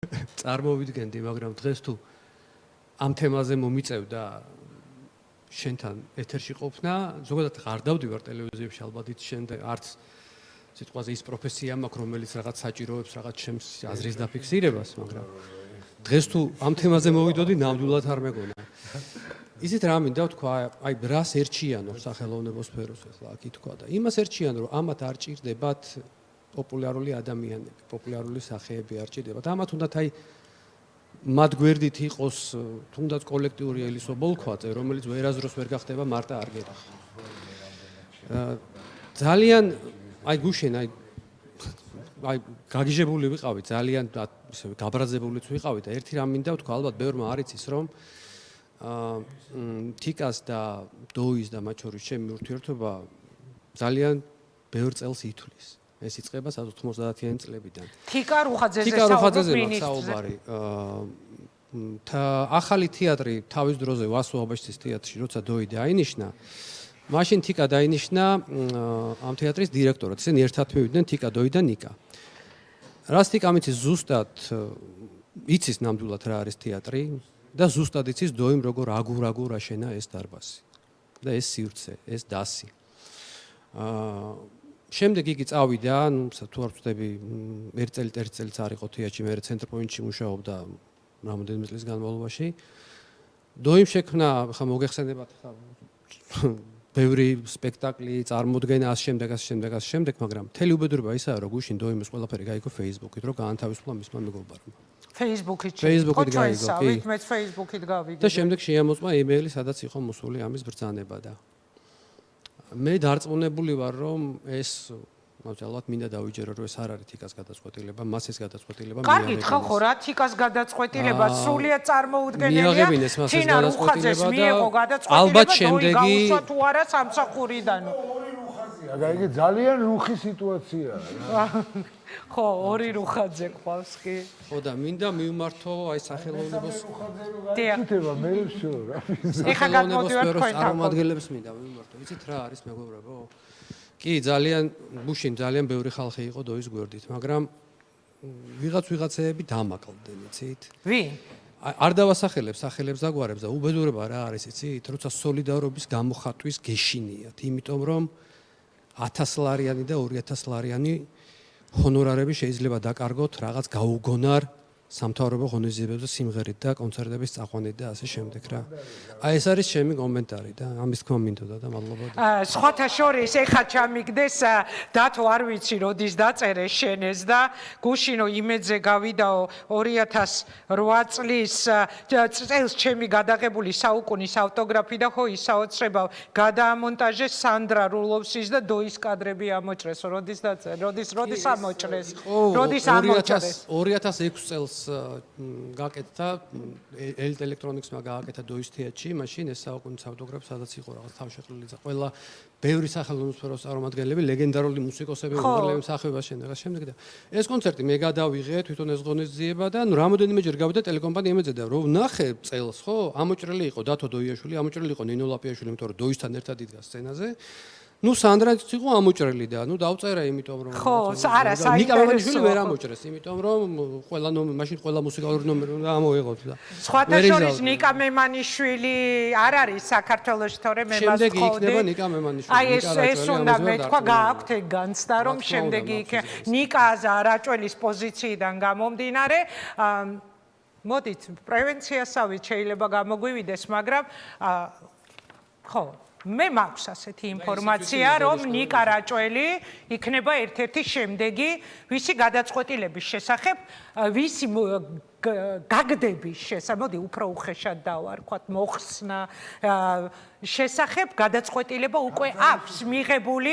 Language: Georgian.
წარმოვიდგენდი, მაგრამ დღეს თუ ამ თემაზე მომიწევდა შენთან ეთერში ყოფნა, ზოგადად არ დავდივარ ტელევიზიებში ალბათ იც შემდეგ არც სიტყვაზე ის პროფესია მაქვს, რომელიც რაღაც საჭიროებს რაღაც ჩემს აზრის დაფიქსირებას, მაგრამ დღეს თუ ამ თემაზე მოვიდოდი, ნამდვილად არ მეგონა. ისეთ რა მინდა ვთქვა, აი რას ერჩიანო სახელოვნებო სფეროს ახლა აქ ითქვა და იმას ერჩიან, რომ ამათ არ ჭირდებათ პოპულარული ადამიანები, პოპულარული სახეები არ ჭირდებათ. ამათ უნდათ აი მათ გვერდით იყოს თუნდაც კოლექტიური ელისო ბოლქვაძე, რომელიც ვერაზროს ვერ გახდება მარტა არგერა. ძალიან აი გუშინ აი გაგიჟებული ვიყავი, ძალიან ისე გაბრაზებულიც ვიყავი და ერთი რამ მინდა ვთქვა, ალბათ ბევრმა არ იცის, რომ თიკას და დოის და მათ შორის ჩემი ურთიერთობა ძალიან ბევრ წელს ითვლის. ეს იწყება 90-იანი წლებიდან. თიკა რუხაძეზე საუბარი. ახალი თეატრი თავის დროზე ვასო აბაშიძის თეატრში, როცა დოი დაინიშნა, მაშინ თიკა დაინიშნა ამ თეატრის დირექტორად. ისინი ერთად მივიდნენ თიკა, დოი და ნიკა. რას თიკა მიცის ზუსტად იცის ნამდვილად რა არის თეატრი და ზუსტად იცის დოიმ როგორ აგურ აშენა ეს დარბაზი და ეს სივრცე, ეს დასი. შემდეგ იგი წავიდა, თუ არ ვწდები, ერთი წელიც არ იყო თეატრში, მე ცენტრპოინტში მუშაობდა რამოდენიმე წლის განმავლობაში. დოიმ შექმნა, ხა მოგეხსენებათ ხა ბევრი სპექტაკლი, წარმოდგენა ასე შემდეგ, მაგრამ მთელი უბედურება ისაა, რომ გუშინ დოიმის ყველაფერი გაიგო Facebook-ით, რომ გაანთავისუფლა მისმა მეგობარმა. Facebook-ით გაიგო, კი. მეც Facebook-ით გავიგე. და შემდეგ შეამოწმა email-ი, სადაც იყო მოსული ამის ბრძანება და მე დარწმუნებული ვარ, რომ ეს ალბათ მინდა დავიჯერო, რომ ეს არ არის თიკას გადაწყვეტილება, მას ეს გადაწყვეტილება მიაღებინეს. კარგით, ხო რა თიკას გადაწყვეტილება, სრულიად წარმოუდგენელია. თინა რუხაძეს მიიღო გადაწყვეტილება, დოი გაუშვა თუ არა სამსახურიდან. გაიგე, ძალიან რუხი სიტუაციაა რა. ხო, ორი რუხაძე ყავს კი. ხო და მინდა მივმართო აი სახელოვნებოს თითება მე ვშო რა. ეხა გადმოდივარ თქვენთან. წარმომადგენლებს მინდა მივმართო. იცით რა არის მეგობრებო? კი, გუშინ ძალიან ბევრი ხალხი იყო დოის გვერდით, მაგრამ ვიღაცეები დამაკლდნენ, იცით? ვინ? არ დავასახელებ სახელებს და გვარებს და უბედურება რა არის, იცით? როცა სოლიდარობის გამოხატვის გეშინიათ, იმიტომ რომ 1000 ლარიანი და 2000 ლარიანი ჰონორარები შეიძლება დაკარგოთ რაღაც გაუგონარ სამთავრობო ღონისძიებებზე სიმღერით და კონცერტების წაყვანით და ასე შემდეგ რა. აი ეს არის ჩემი კომენტარი და ამის თქმა მინდოდა და მადლობა. სხვათა შორის ეხა ჩამიგდეს დათო არ ვიცი როდის დაწერე შენეს და გუშინო იმედზე გავიდაო 2008 წელს ჩემი გადაღებული საუკუნის ავტოგრაფი და ხო ისაოცრებავ გადაამონტაჟეს სანდრა რულოვსის და დოის კადრები ამოჭრეს. როდის დაწერე? როდის ამოჭრეს? როდის ამოჭრეს? 2006 წელს გაკეთდა ელექტრონიქსმა გააკეთა დოის თეატრში, მაშინ ეს საუკუნის ავტოგრაფი სადაც იყო რაღაც თავშეყრილი და ყველა ბევრი სახელოვნებო სფეროს წარმომადგენლები, ლეგენდარული მუსიკოსები, უმრავლესობა სახეობას შემდეგ და ეს კონცერტი მე გადავიღე, თვითონ ეს ღონისძიება და რამოდენიმეჯერ გავიდა ტელეკომპანია იმეძებდა, რომ ნახე წელს, ხო, ამოჭრილი იყო დათო დოიაშვილი, ამოჭრილი იყო ნინო ლაპიაშვილი, იმიტომ რომ დოისთან ერთად იდგა სცენაზე. სანდრაც იყო ამოჭრილი და დავწერა იმიტომ რომ ხო, არა, ნიკა მემანიშვილი ვერ ამოჭრეს, იმიტომ რომ მაშინ ყველა მუსიკალური ნომერი უნდა ამოეღოთ და სხვათა შორის ნიკა მემანიშვილი არ არის საქართველოში, თორემ მე მას ვთხოვდი. შემდეგი იქნება ნიკა მემანიშვილი. აი ეს უნდა მეთქვა, გააქვთ ეგ განცდა, რომ შემდეგი ნიკა რაჭველის პოზიციიდან გამომდინარე მოდით პრევენციასავით შეიძლება გამოგვივიდეს, მაგრამ ხო მე მაქვს ასეთი ინფორმაცია, რომ ნიკა რაჭველი იქნება ერთ-ერთი შემდეგი, ვისი გადაწყვეტილების შესახებ, ვისი გაგდების შესახებ, მოდი უფრო უხეშად დავარქვათ, მოხსნა შესახებ გადაწყვეტილება უკვე აქვს მიღებული